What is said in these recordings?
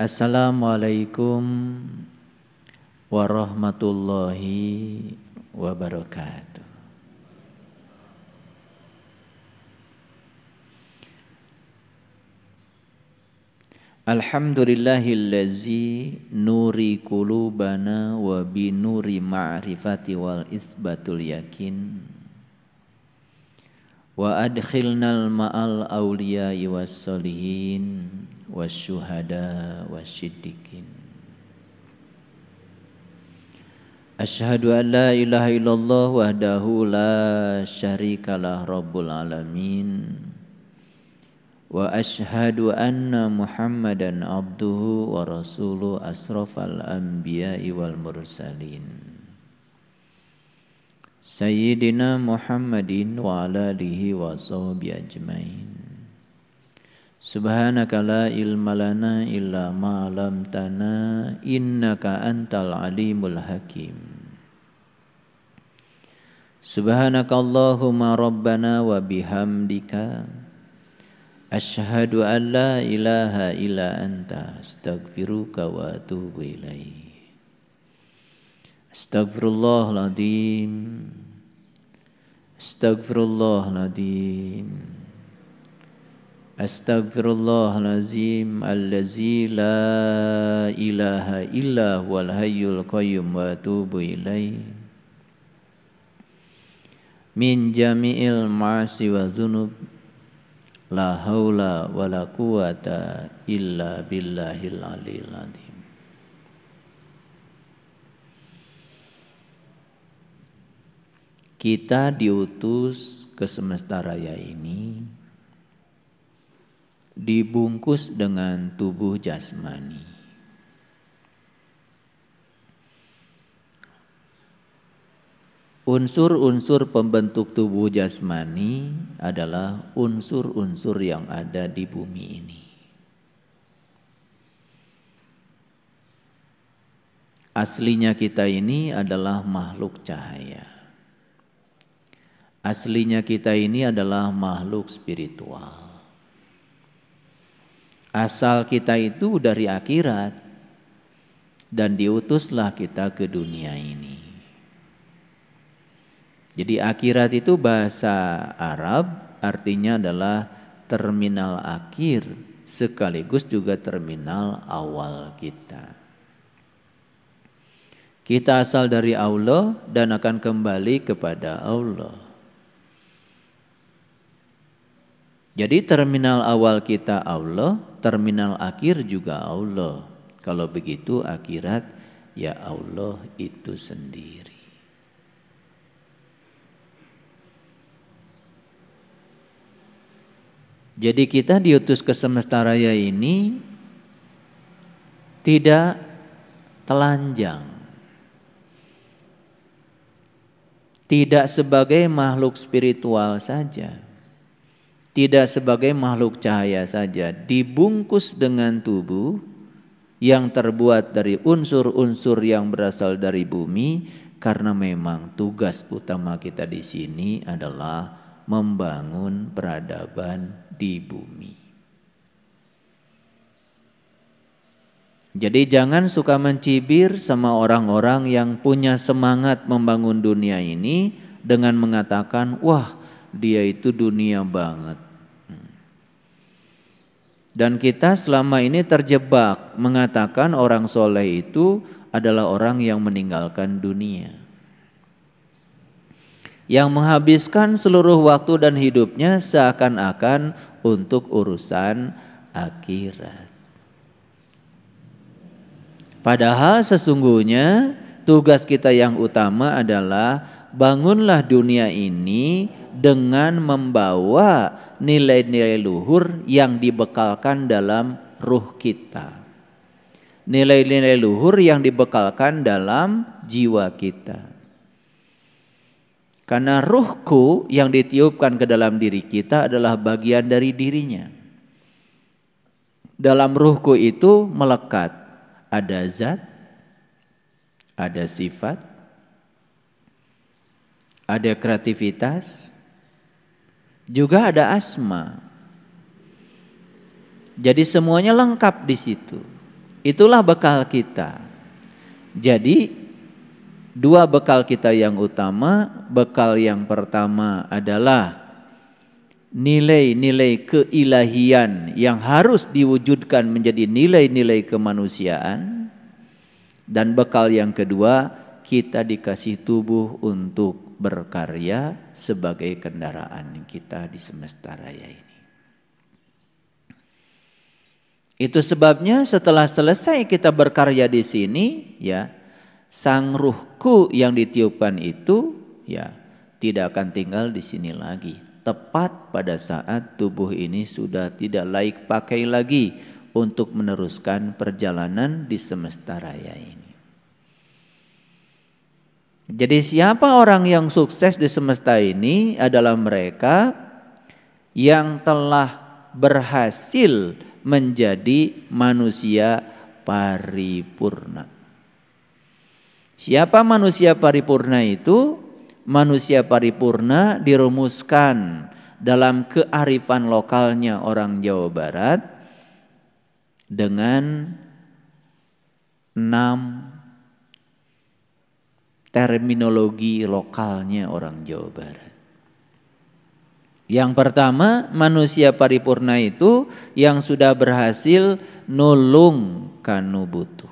Assalamualaikum warahmatullahi wabarakatuh. Alhamdulillahillazi nuri qulubana wa binuri ma'rifati wal isbatul yakin wa adkhilnal ma'al awliya'i was solihin wasyuhada wasyiddiqin. Asyhadu an la ilaha illallah wahdahu la syarikalah rabbul alamin wa asyhadu anna muhammadan abduhu wa rasuluh asrafal anbiya'i wal mursalin sayyidina muhammadin wa ala alihi wa sahbihi ajmain. Subhanaka la ilma lana illa ma 'allamtana innaka antal alimul hakim. Subhanaka Allahumma rabbana wa bihamdika asyhadu an la ilaha illa anta astaghfiruka wa atubu ilaik. Astaghfirullahaladzim. Astaghfirullahaladzim. Astaghfirullahalazim allazi la ilaha illa huwal hayyul qayyum wa atubu ilaih min jami'il ma'asi wa dhunub la haula wa la quwata illa billahil aliyil azim. Kita diutus ke semesta raya ini dibungkus dengan tubuh jasmani. Unsur-unsur pembentuk tubuh jasmani adalah unsur-unsur yang ada di bumi ini. Aslinya kita ini adalah makhluk cahaya. Aslinya kita ini adalah makhluk spiritual. Asal kita itu dari akhirat dan diutuslah kita ke dunia ini. Jadi akhirat itu bahasa Arab artinya adalah terminal akhir sekaligus juga terminal awal kita. Kita asal dari Allah dan akan kembali kepada Allah. Jadi terminal awal kita Allah, terminal akhir juga Allah. Kalau begitu akhirat ya Allah itu sendiri. Jadi kita diutus ke semesta raya ini tidak telanjang. Tidak sebagai makhluk spiritual saja. Tidak sebagai makhluk cahaya saja, dibungkus dengan tubuh yang terbuat dari unsur-unsur yang berasal dari bumi, karena memang tugas utama kita di sini adalah membangun peradaban di bumi. Jadi jangan suka mencibir sama orang-orang yang punya semangat membangun dunia ini dengan mengatakan, wah, dia itu dunia banget. Dan kita selama ini terjebak mengatakan orang soleh itu adalah orang yang meninggalkan dunia, yang menghabiskan seluruh waktu dan hidupnya seakan-akan untuk urusan akhirat. Padahal sesungguhnya tugas kita yang utama adalah bangunlah dunia ini dengan membawa nilai-nilai luhur yang dibekalkan dalam ruh kita. Nilai-nilai luhur yang dibekalkan dalam jiwa kita. Karena ruhku yang ditiupkan ke dalam diri kita adalah bagian dari dirinya. Dalam ruhku itu melekat ada zat, ada sifat, ada kreativitas, juga ada asma. Jadi semuanya lengkap di situ. Itulah bekal kita. Jadi dua bekal kita yang utama, bekal yang pertama adalah nilai-nilai keilahian yang harus diwujudkan menjadi nilai-nilai kemanusiaan. Dan bekal yang kedua, kita dikasih tubuh untuk berkarya sebagai kendaraan kita di semesta raya ini. Itu sebabnya setelah selesai kita berkarya di sini, ya, sang ruhku yang ditiupkan itu, ya, tidak akan tinggal di sini lagi. Tepat pada saat tubuh ini sudah tidak layak pakai lagi untuk meneruskan perjalanan di semesta raya ini. Jadi siapa orang yang sukses di semesta ini adalah mereka yang telah berhasil menjadi manusia paripurna. Siapa manusia paripurna itu? Manusia paripurna dirumuskan dalam kearifan lokalnya orang Jawa Barat dengan 6 terminologi lokalnya orang Jawa Barat. Yang pertama, manusia paripurna itu yang sudah berhasil nulung kanu butuh.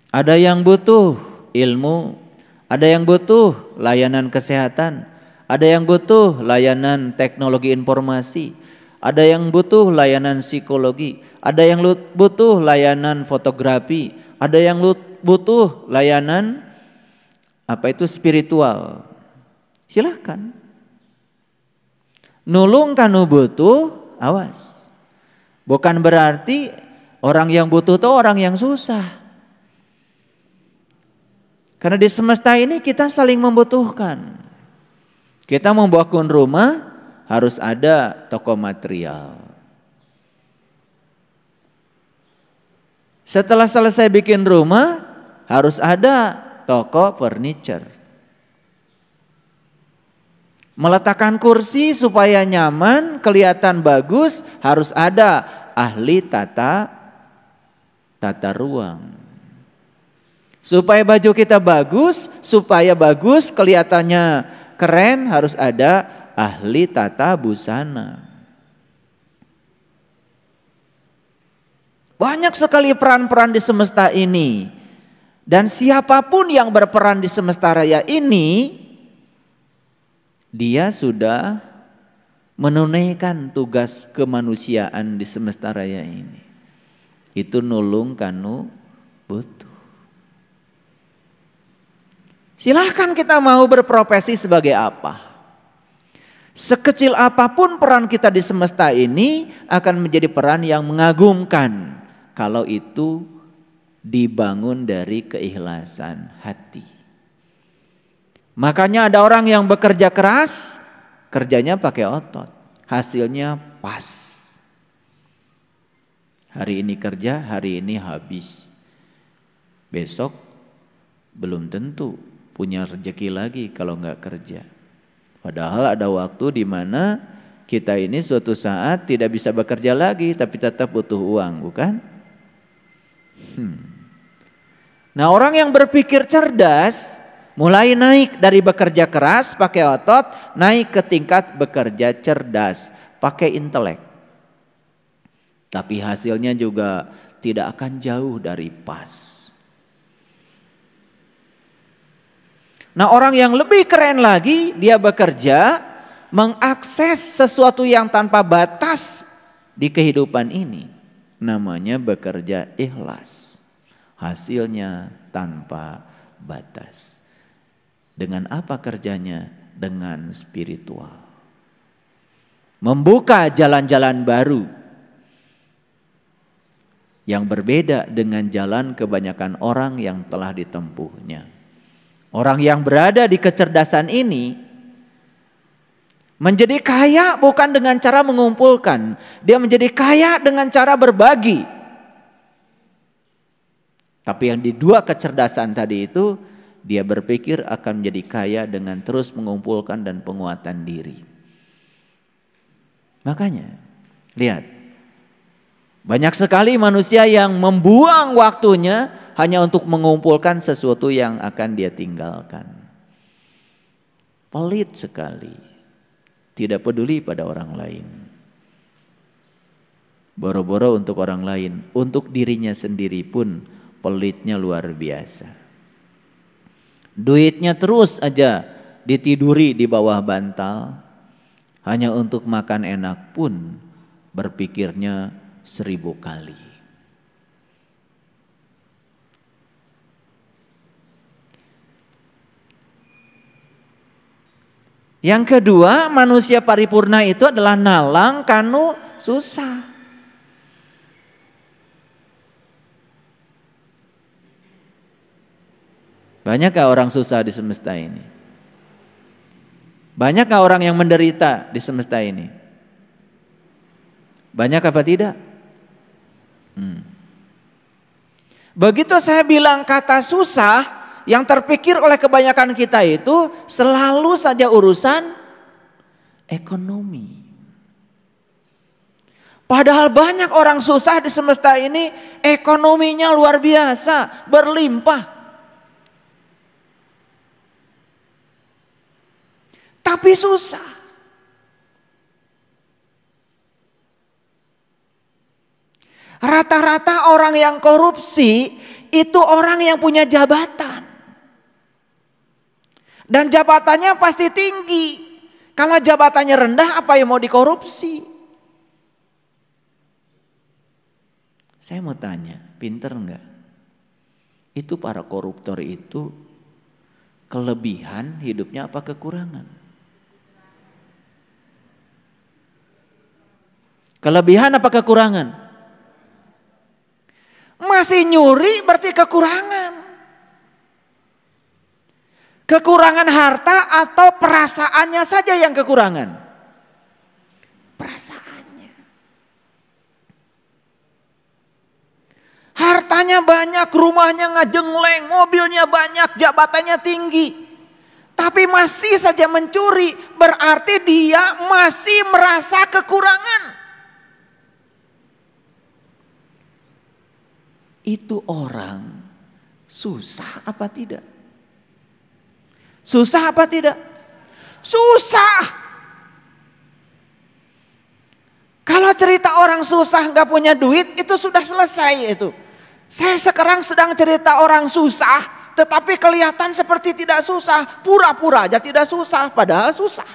Ada yang butuh ilmu, ada yang butuh layanan kesehatan, ada yang butuh layanan teknologi informasi, ada yang butuh layanan psikologi, ada yang butuh layanan fotografi, ada yang butuh layanan spiritual. Silahkan. Nulung kanu butuh, awas. Bukan berarti orang yang butuh itu orang yang susah. Karena di semesta ini kita saling membutuhkan. Kita membangun rumah harus ada toko material. Setelah selesai bikin rumah harus ada toko furniture. Meletakkan kursi supaya nyaman, kelihatan bagus, harus ada ahli tata ruang. Supaya baju kita bagus, kelihatannya keren, harus ada ahli tata busana. Banyak sekali peran-peran di semesta ini. Dan siapapun yang berperan di semesta raya ini, dia sudah menunaikan tugas kemanusiaan di semesta raya ini. Itu nulung kanu butuh. Silahkan kita mau berprofesi sebagai apa. Sekecil apapun peran kita di semesta ini akan menjadi peran yang mengagumkan kalau itu dibangun dari keikhlasan hati. Makanya ada orang yang bekerja keras, kerjanya pakai otot, hasilnya pas. Hari ini kerja, hari ini habis. Besok belum tentu punya rezeki lagi kalau nggak kerja. Padahal ada waktu di mana kita ini suatu saat tidak bisa bekerja lagi, tapi tetap butuh uang, bukan? Nah, orang yang berpikir cerdas mulai naik dari bekerja keras pakai otot, naik ke tingkat bekerja cerdas pakai intelek. Tapi hasilnya juga tidak akan jauh dari pas. Nah, orang yang lebih keren lagi, dia bekerja mengakses sesuatu yang tanpa batas di kehidupan ini. Namanya bekerja ikhlas. Hasilnya tanpa batas. Dengan apa kerjanya? Dengan spiritual. Membuka jalan-jalan baru yang berbeda dengan jalan kebanyakan orang yang telah ditempuhnya. Orang yang berada di kecerdasan ini menjadi kaya bukan dengan cara mengumpulkan, dia menjadi kaya dengan cara berbagi. Tapi yang di dua kecerdasan tadi itu, dia berpikir akan menjadi kaya dengan terus mengumpulkan dan penguatan diri. Makanya, lihat. Banyak sekali manusia yang membuang waktunya hanya untuk mengumpulkan sesuatu yang akan dia tinggalkan. Pelit sekali, tidak peduli pada orang lain. Boro-boro untuk orang lain, untuk dirinya sendiri pun pelitnya luar biasa. Duitnya terus aja ditiduri di bawah bantal, hanya untuk makan enak pun berpikirnya 1000 kali. Yang kedua, manusia paripurna itu adalah nalang kanu susah. Banyakkah orang susah di semesta ini? Banyakkah orang yang menderita di semesta ini? Banyak apa tidak? Begitu saya bilang kata susah, yang terpikir oleh kebanyakan kita itu selalu saja urusan ekonomi. Padahal banyak orang susah di semesta ini, ekonominya luar biasa, berlimpah. Tapi susah. Rata-rata orang yang korupsi itu orang yang punya jabatan. Dan jabatannya pasti tinggi. Kalau jabatannya rendah, apa yang mau dikorupsi? Saya mau tanya, pinter enggak? Itu para koruptor itu kelebihan hidupnya apa kekurangan? Kelebihan apa kekurangan? Masih nyuri berarti kekurangan. Kekurangan harta atau perasaannya saja yang kekurangan? Perasaannya. Hartanya banyak, rumahnya ngajengleng, mobilnya banyak, jabatannya tinggi. Tapi masih saja mencuri, berarti dia masih merasa kekurangan. Itu orang susah apa tidak? Susah apa tidak? Susah. Kalau cerita orang susah gak punya duit itu sudah selesai itu. Saya sekarang sedang cerita orang susah tetapi kelihatan seperti tidak susah. Pura-pura aja tidak susah padahal susah.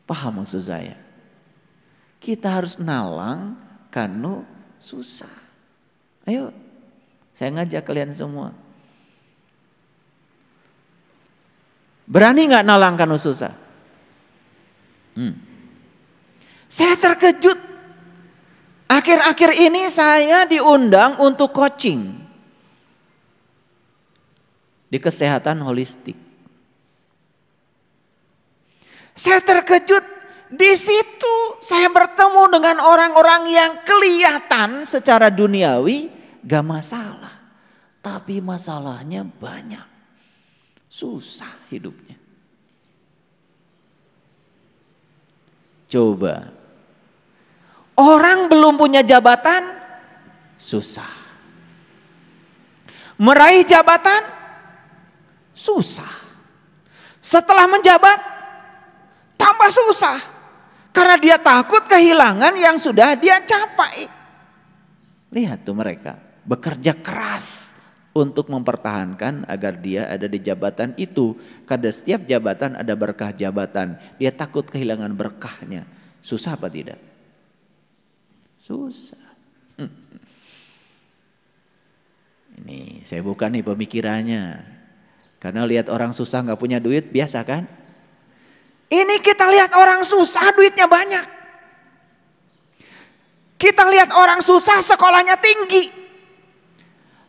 Paham maksud saya? Kita harus nalang kanu susah. Ayo, saya ngajak kalian semua. Berani nggak nalang kanu susah? Saya terkejut. Akhir-akhir ini saya diundang untuk coaching di kesehatan holistik. Saya terkejut. Di situ saya bertemu dengan orang-orang yang kelihatan secara duniawi gak masalah. Tapi masalahnya banyak. Susah hidupnya. Coba. Orang belum punya jabatan susah. Meraih jabatan susah. Setelah menjabat tambah susah. Karena dia takut kehilangan yang sudah dia capai. Lihat tuh mereka bekerja keras untuk mempertahankan agar dia ada di jabatan itu. Karena setiap jabatan ada berkah jabatan. Dia takut kehilangan berkahnya. Susah apa tidak? Susah. Ini saya bukan nih pemikirannya. Karena lihat orang susah gak punya duit biasa kan? Ini kita lihat orang susah duitnya banyak. Kita lihat orang susah sekolahnya tinggi.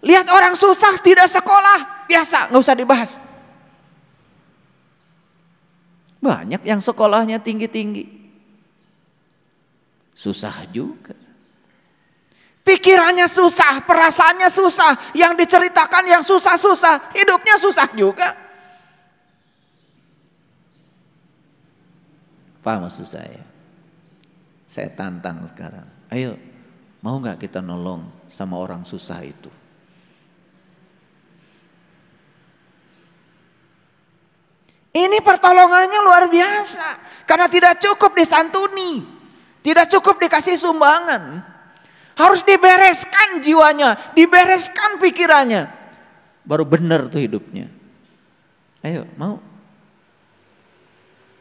Lihat orang susah tidak sekolah biasa gak usah dibahas. Banyak yang sekolahnya tinggi-tinggi. Susah juga. Pikirannya susah, perasaannya susah. Yang diceritakan yang susah-susah, hidupnya susah juga. Paham maksud saya? Saya tantang sekarang. Ayo, mau gak kita nolong sama orang susah itu? Ini pertolongannya luar biasa. Karena tidak cukup disantuni. Tidak cukup dikasih sumbangan. Harus dibereskan jiwanya. Dibereskan pikirannya. Baru benar tuh hidupnya. Ayo, mau?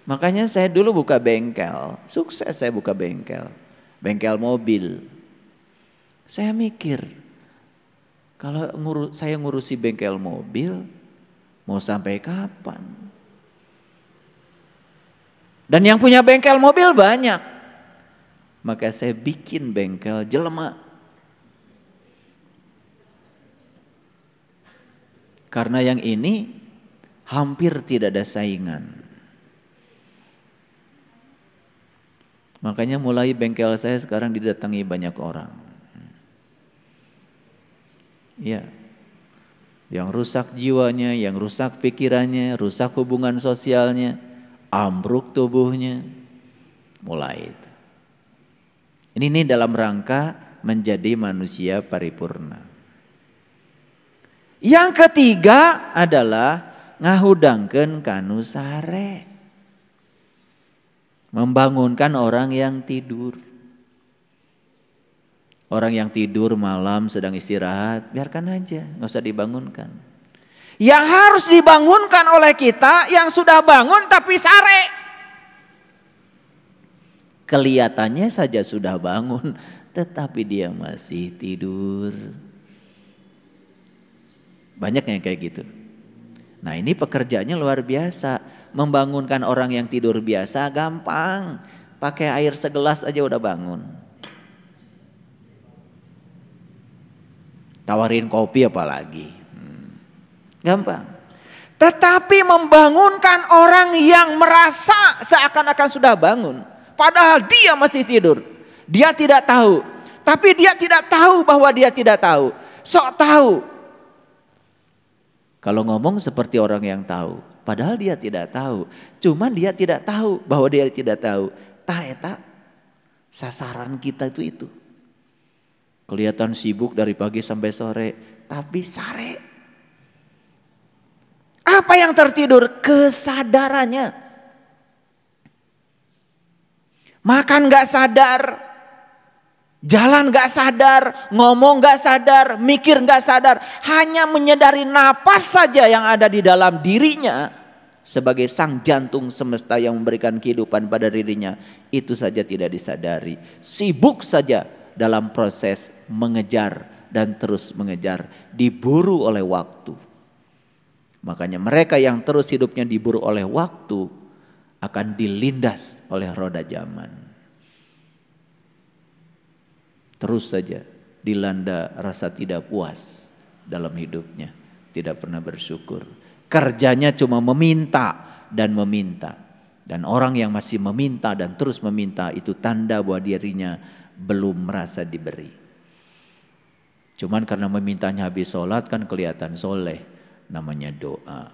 Makanya saya dulu buka bengkel, sukses saya buka bengkel mobil. Saya mikir, kalau saya ngurusi bengkel mobil, mau sampai kapan? Dan yang punya bengkel mobil banyak. Maka saya bikin bengkel jelema. Karena yang ini hampir tidak ada saingan. Makanya mulai bengkel saya sekarang didatangi banyak orang. Ya, yang rusak jiwanya, yang rusak pikirannya, rusak hubungan sosialnya, ambruk tubuhnya, mulai itu. Ini dalam rangka menjadi manusia paripurna. Yang ketiga adalah ngahudangkeun kanu sare. Membangunkan orang yang tidur. Orang yang tidur malam sedang istirahat, biarkan aja, nggak usah dibangunkan. Yang harus dibangunkan oleh kita yang sudah bangun tapi sare. Kelihatannya saja sudah bangun, tetapi dia masih tidur. Banyak yang kayak gitu. Nah, ini pekerjaannya luar biasa. Membangunkan orang yang tidur biasa gampang. Pakai air segelas aja udah bangun. Tawarin kopi apalagi. Gampang. Tetapi membangunkan orang yang merasa seakan-akan sudah bangun. Padahal dia masih tidur. Dia tidak tahu. Tapi dia tidak tahu bahwa dia tidak tahu. Sok tahu. Kalau ngomong seperti orang yang tahu. Padahal dia tidak tahu. Cuman dia tidak tahu bahwa dia tidak tahu. Tah eta sasaran kita itu. Kelihatan sibuk dari pagi sampai sore. Tapi sare. Apa yang tertidur? Kesadarannya. Makan gak sadar. Jalan gak sadar, ngomong gak sadar, mikir gak sadar. Hanya menyadari napas saja yang ada di dalam dirinya. Sebagai sang jantung semesta yang memberikan kehidupan pada dirinya. Itu saja tidak disadari. Sibuk saja dalam proses mengejar dan terus mengejar. Diburu oleh waktu. Makanya mereka yang terus hidupnya diburu oleh waktu. Akan dilindas oleh roda zaman. Terus saja dilanda rasa tidak puas dalam hidupnya. Tidak pernah bersyukur. Kerjanya cuma meminta dan meminta. Dan orang yang masih meminta dan terus meminta itu tanda bahwa dirinya belum merasa diberi. Cuman karena memintanya habis sholat kan kelihatan soleh. Namanya doa.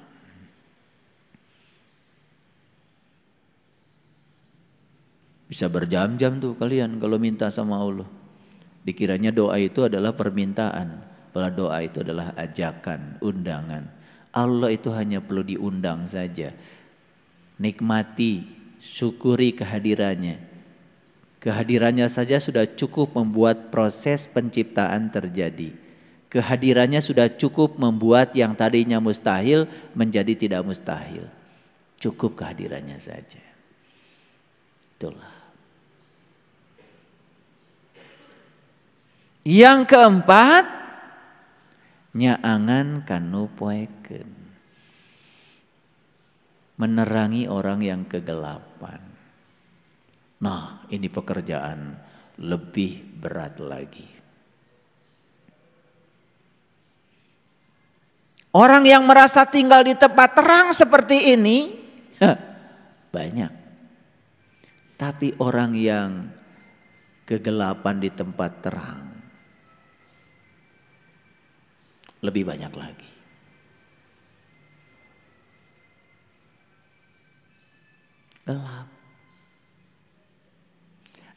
Bisa berjam-jam tuh kalian kalau minta sama Allah. Dikiranya doa itu adalah permintaan, padahal doa itu adalah ajakan, undangan. Allah itu hanya perlu diundang saja. Nikmati, syukuri kehadirannya. Kehadirannya saja sudah cukup membuat proses penciptaan terjadi. Kehadirannya sudah cukup membuat yang tadinya mustahil menjadi tidak mustahil. Cukup kehadirannya saja. Itulah. Yang keempat, nyaangan kanu poekeun. Menerangi orang yang kegelapan. Nah, ini pekerjaan lebih berat lagi. Orang yang merasa tinggal di tempat terang seperti ini banyak. Tapi orang yang kegelapan di tempat terang lebih banyak lagi. Gelap.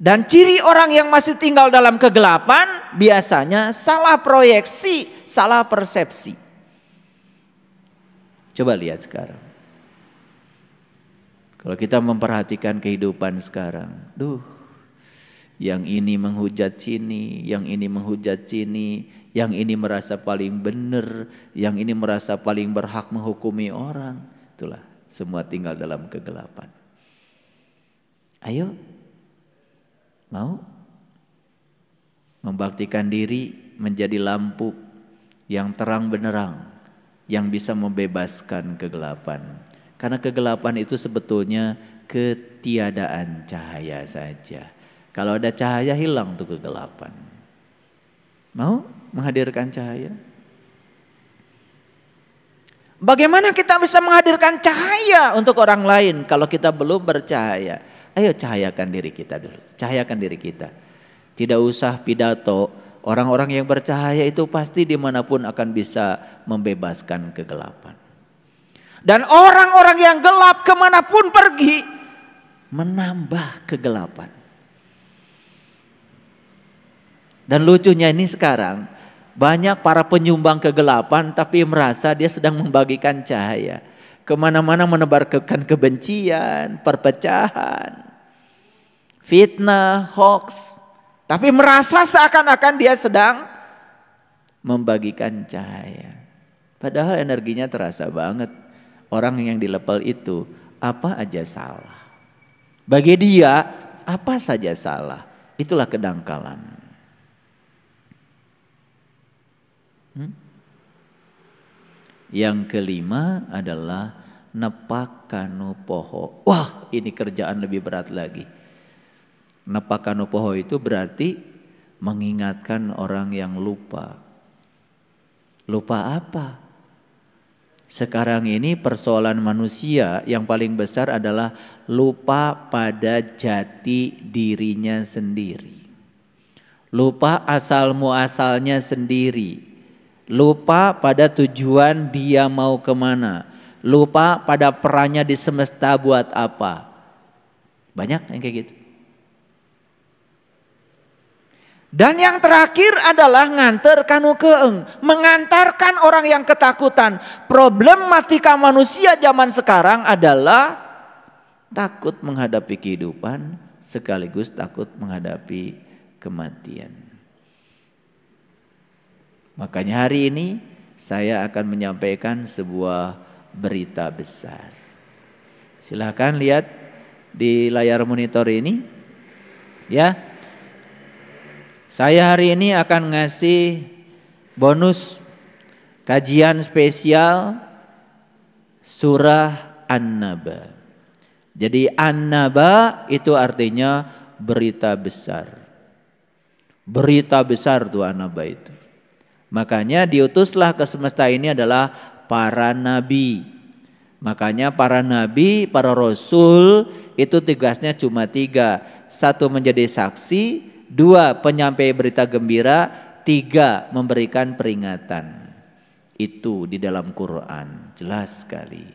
Dan ciri orang yang masih tinggal dalam kegelapan biasanya salah proyeksi, salah persepsi. Coba lihat sekarang. Kalau kita memperhatikan kehidupan sekarang, yang ini menghujat sini, yang ini menghujat sini, yang ini merasa paling benar, yang ini merasa paling berhak menghukumi orang. Itulah, semua tinggal dalam kegelapan. Ayo, mau membaktikan diri menjadi lampu yang terang benderang, yang bisa membebaskan kegelapan. Karena kegelapan itu sebetulnya ketiadaan cahaya saja. Kalau ada cahaya hilang tuh kegelapan. Mau menghadirkan cahaya? Bagaimana kita bisa menghadirkan cahaya untuk orang lain kalau kita belum bercahaya? Ayo cahayakan diri kita dulu. Cahayakan diri kita. Tidak usah pidato. Orang-orang yang bercahaya itu pasti dimanapun akan bisa membebaskan kegelapan. Dan orang-orang yang gelap kemanapun pergi menambah kegelapan. Dan lucunya ini sekarang banyak para penyumbang kegelapan tapi merasa dia sedang membagikan cahaya. Kemana-mana menebarkan kebencian, perpecahan, fitnah, hoax. Tapi merasa seakan-akan dia sedang membagikan cahaya. Padahal energinya terasa banget. Orang yang di level itu apa aja salah. Bagi dia apa saja salah. Itulah kedangkalan. Yang kelima adalah nepakanu poho. Wah, ini kerjaan lebih berat lagi. Nepakanu poho itu berarti mengingatkan orang yang lupa. Lupa apa? Sekarang ini persoalan manusia yang paling besar adalah lupa pada jati dirinya sendiri. Lupa asal muasalnya sendiri. Lupa pada tujuan dia mau kemana. Lupa pada perannya di semesta buat apa. Banyak yang kayak gitu. Dan yang terakhir adalah nganter kanu keeng, mengantarkan orang yang ketakutan. Problematika manusia zaman sekarang adalah takut menghadapi kehidupan sekaligus takut menghadapi kematian. Makanya hari ini saya akan menyampaikan sebuah berita besar. Silahkan lihat di layar monitor ini, ya. Saya hari ini akan ngasih bonus kajian spesial surah An-Naba. Jadi An-Naba itu artinya berita besar. Berita besar tuh An-Naba itu. Makanya diutuslah ke semesta ini adalah para nabi. Makanya para nabi, para rasul itu tugasnya cuma 3. 1 menjadi saksi, 2 penyampai berita gembira, 3 memberikan peringatan. Itu di dalam Quran, jelas sekali.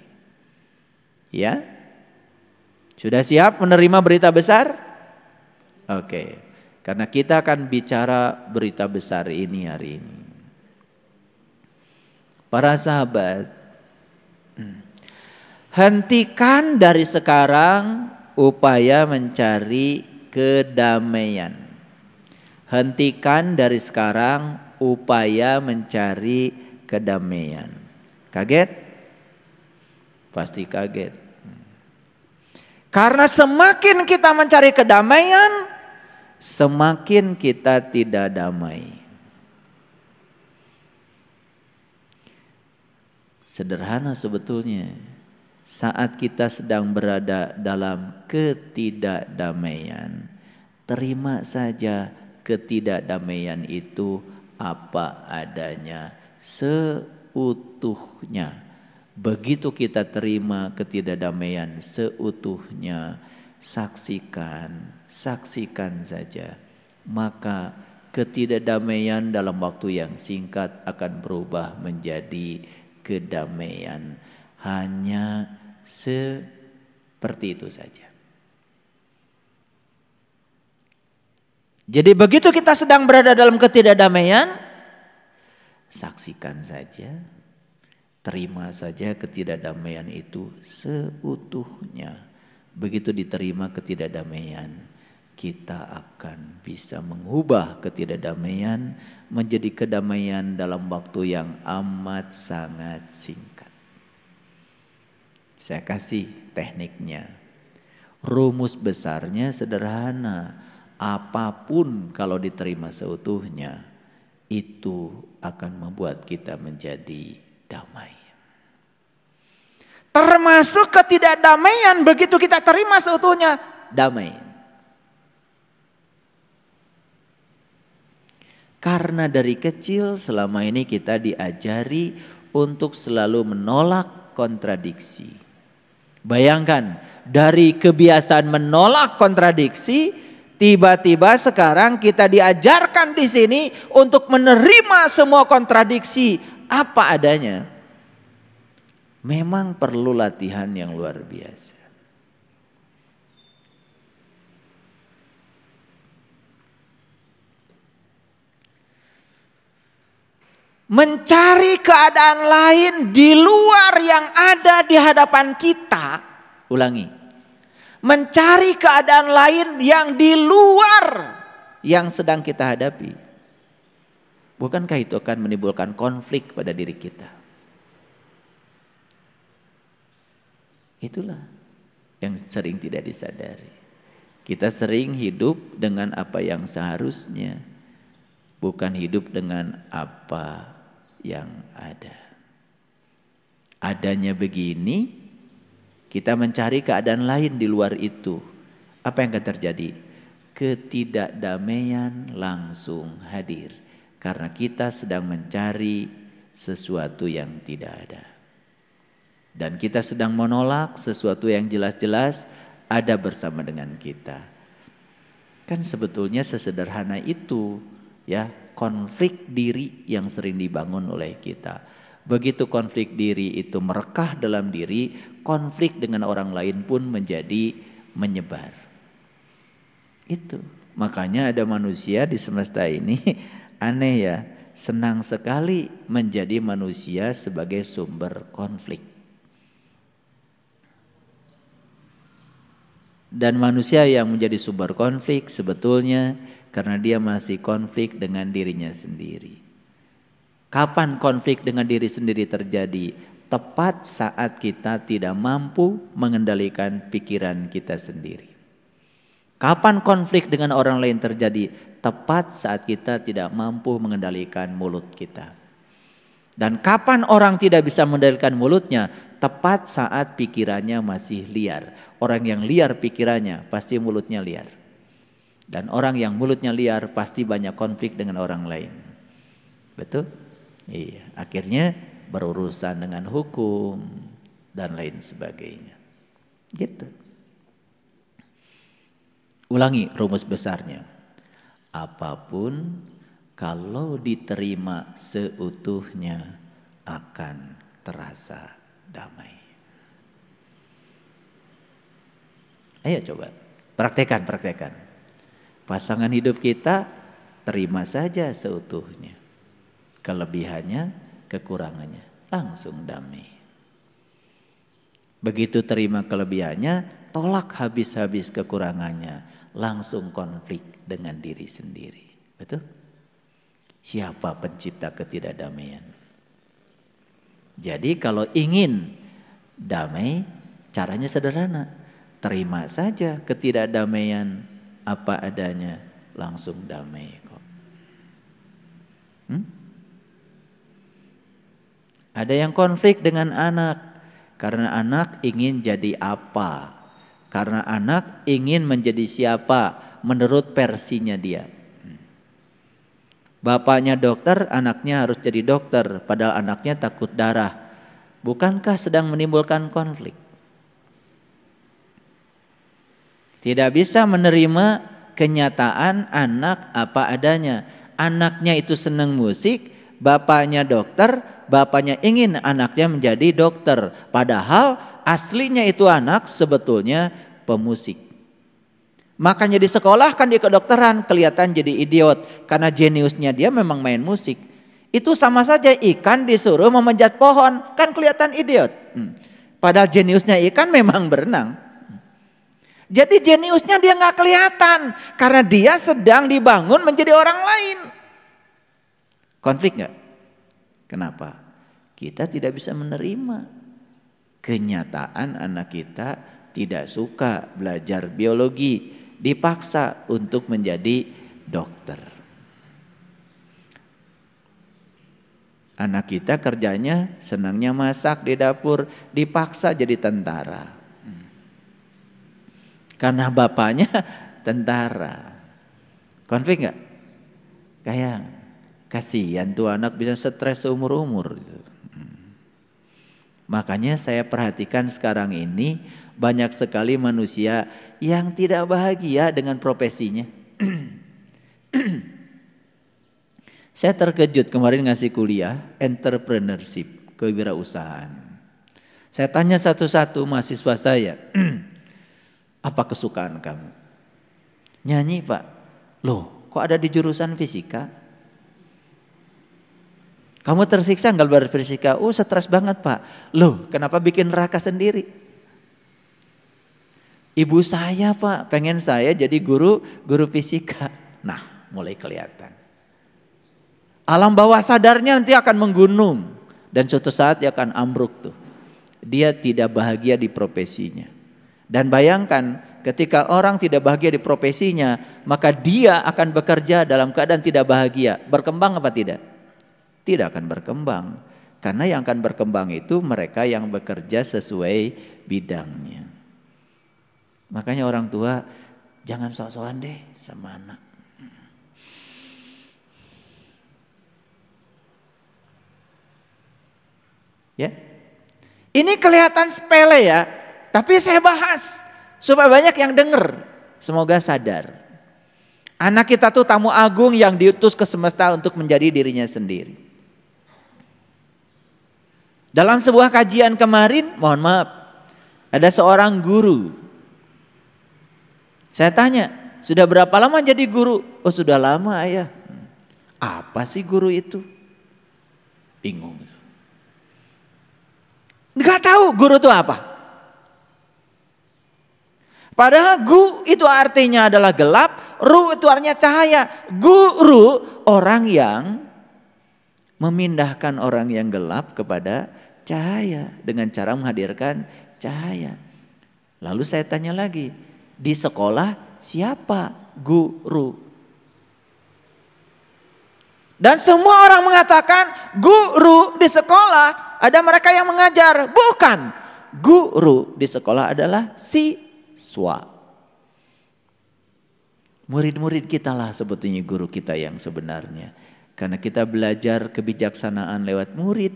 Ya? Sudah siap menerima berita besar? Oke. Karena kita akan bicara berita besar ini hari ini. Para sahabat, hentikan dari sekarang upaya mencari kedamaian. Hentikan dari sekarang upaya mencari kedamaian. Kaget? Pasti kaget. Karena semakin kita mencari kedamaian, semakin kita tidak damai. Sederhana sebetulnya. Saat kita sedang berada dalam ketidakdamaian, terima saja ketidakdamaian itu apa adanya, seutuhnya. Begitu kita terima ketidakdamaian seutuhnya, saksikan saja. Maka ketidakdamaian dalam waktu yang singkat akan berubah menjadi kedamaian. Hanya seperti itu saja. Jadi begitu kita sedang berada dalam ketidakdamaian, saksikan saja, terima saja ketidakdamaian itu seutuhnya. Begitu diterima ketidakdamaian, kita akan bisa mengubah ketidakdamaian menjadi kedamaian dalam waktu yang amat sangat singkat. Saya kasih tekniknya. Rumus besarnya sederhana. Apapun kalau diterima seutuhnya, itu akan membuat kita menjadi damai. Termasuk ketidakdamaian, begitu kita terima seutuhnya, damai. Karena dari kecil selama ini kita diajari untuk selalu menolak kontradiksi. Bayangkan, dari kebiasaan menolak kontradiksi, tiba-tiba sekarang kita diajarkan di sini untuk menerima semua kontradiksi apa adanya. Memang perlu latihan yang luar biasa. Mencari keadaan lain di luar yang ada di hadapan kita. Ulangi. Mencari keadaan lain yang di luar yang sedang kita hadapi. Bukankah itu akan menimbulkan konflik pada diri kita? Itulah yang sering tidak disadari. Kita sering hidup dengan apa yang seharusnya, bukan hidup dengan apa yang ada. Adanya begini, kita mencari keadaan lain di luar itu. Apa yang akan terjadi? Ketidakdamaian langsung hadir. Karena kita sedang mencari sesuatu yang tidak ada. Dan kita sedang menolak sesuatu yang jelas-jelas ada bersama dengan kita. Kan sebetulnya sesederhana itu, ya, konflik diri yang sering dibangun oleh kita. Begitu konflik diri itu merekah dalam diri, konflik dengan orang lain pun menjadi menyebar. Itu. Makanya ada manusia di semesta ini aneh ya, senang sekali menjadi manusia sebagai sumber konflik. Dan manusia yang menjadi sumber konflik sebetulnya karena dia masih konflik dengan dirinya sendiri. Kapan konflik dengan diri sendiri terjadi? Tepat saat kita tidak mampu mengendalikan pikiran kita sendiri. Kapan konflik dengan orang lain terjadi? Tepat saat kita tidak mampu mengendalikan mulut kita. Dan kapan orang tidak bisa mengendalikan mulutnya? Tepat saat pikirannya masih liar. Orang yang liar pikirannya pasti mulutnya liar. Dan orang yang mulutnya liar pasti banyak konflik dengan orang lain. Betul? Iya, akhirnya berurusan dengan hukum dan lain sebagainya. Gitu. Ulangi rumus besarnya. Apapun kalau diterima seutuhnya akan terasa damai. Ayo coba praktekkan. Pasangan hidup kita terima saja seutuhnya. Kelebihannya, kekurangannya, langsung damai. Begitu terima kelebihannya, tolak habis-habis kekurangannya, langsung konflik dengan diri sendiri. Betul? Siapa pencipta ketidakdamaian? Jadi kalau ingin damai, caranya sederhana. Terima saja ketidakdamaian apa adanya, langsung damai kok. Ada yang konflik dengan anak karena anak ingin jadi apa? Karena anak ingin menjadi siapa menurut versinya dia. Bapaknya dokter, anaknya harus jadi dokter, padahal anaknya takut darah. Bukankah sedang menimbulkan konflik? Tidak bisa menerima kenyataan anak apa adanya. Anaknya itu senang musik, bapaknya dokter, bapaknya ingin anaknya menjadi dokter. Padahal aslinya itu anak sebetulnya pemusik. Makanya di sekolah kan di kedokteran kelihatan jadi idiot karena jeniusnya dia memang main musik. Itu sama saja ikan disuruh memanjat pohon, kan kelihatan idiot. Padahal jeniusnya ikan memang berenang. Jadi jeniusnya dia nggak kelihatan karena dia sedang dibangun menjadi orang lain. Konflik nggak? Kenapa? Kita tidak bisa menerima kenyataan anak kita tidak suka belajar biologi, dipaksa untuk menjadi dokter. Anak kita kerjanya senangnya masak di dapur, dipaksa jadi tentara. Karena bapaknya tentara. Konflik nggak? Kayak kasihan tuh anak bisa stres seumur-umur. Makanya saya perhatikan sekarang ini banyak sekali manusia yang tidak bahagia dengan profesinya. Saya terkejut kemarin ngasih kuliah entrepreneurship, kewirausahaan. Saya tanya satu-satu mahasiswa saya, apa kesukaan kamu? Nyanyi Pak. Loh kok ada di jurusan fisika? Kamu tersiksa nggak belajar fisika? Oh stres banget Pak. Loh kenapa bikin neraka sendiri? Ibu saya Pak pengen saya jadi guru fisika. Nah mulai kelihatan. Alam bawah sadarnya nanti akan menggunung. Dan suatu saat dia akan ambruk tuh. Dia tidak bahagia di profesinya. Dan bayangkan ketika orang tidak bahagia di profesinya, maka dia akan bekerja dalam keadaan tidak bahagia. Berkembang apa tidak? Tidak akan berkembang. Karena yang akan berkembang itu mereka yang bekerja sesuai bidangnya. Makanya orang tua jangan sok-sokan deh sama anak. Ya. Ini kelihatan sepele ya, tapi saya bahas supaya banyak yang dengar. Semoga sadar. Anak kita tuh tamu agung yang diutus ke semesta untuk menjadi dirinya sendiri. Dalam sebuah kajian kemarin, mohon maaf, ada seorang guru. Saya tanya, sudah berapa lama jadi guru? Oh sudah lama ayah. Apa sih guru itu? Bingung. Enggak tahu guru itu apa. Padahal gu itu artinya adalah gelap, ru itu artinya cahaya. Guru orang yang memindahkan orang yang gelap kepada cahaya dengan cara menghadirkan cahaya. Lalu saya tanya lagi, di sekolah siapa guru? Dan semua orang mengatakan guru di sekolah ada mereka yang mengajar. Bukan, guru di sekolah adalah siswa. Murid-murid kita lah sebetulnya guru kita yang sebenarnya. Karena kita belajar kebijaksanaan lewat murid,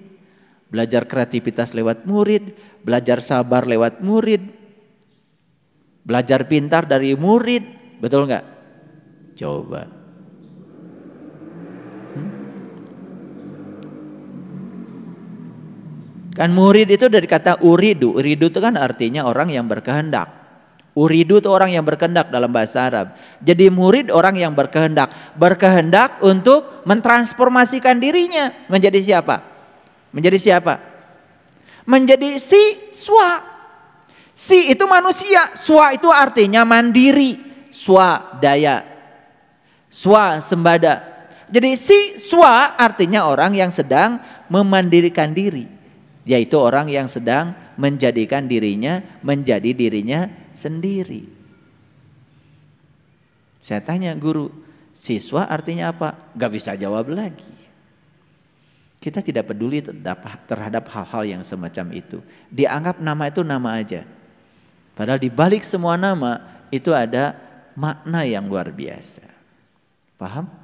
belajar kreativitas lewat murid, belajar sabar lewat murid, belajar pintar dari murid. Betul nggak? Coba. Kan murid itu dari kata uridu. Uridu itu kan artinya orang yang berkehendak. Uridu itu orang yang berkehendak dalam bahasa Arab. Jadi murid orang yang berkehendak. Berkehendak untuk mentransformasikan dirinya. Menjadi siapa? Menjadi siapa? Menjadi siswa. Si itu manusia. Swa itu artinya mandiri. Swadaya. Swasembada. Jadi siswa artinya orang yang sedang memandirikan diri. Yaitu orang yang sedang menjadikan dirinya menjadi dirinya sendiri. Saya tanya guru, siswa artinya apa? Gak bisa jawab lagi. Kita tidak peduli terhadap hal-hal yang semacam itu. Dianggap nama itu nama aja. Padahal di balik semua nama itu ada makna yang luar biasa. Paham?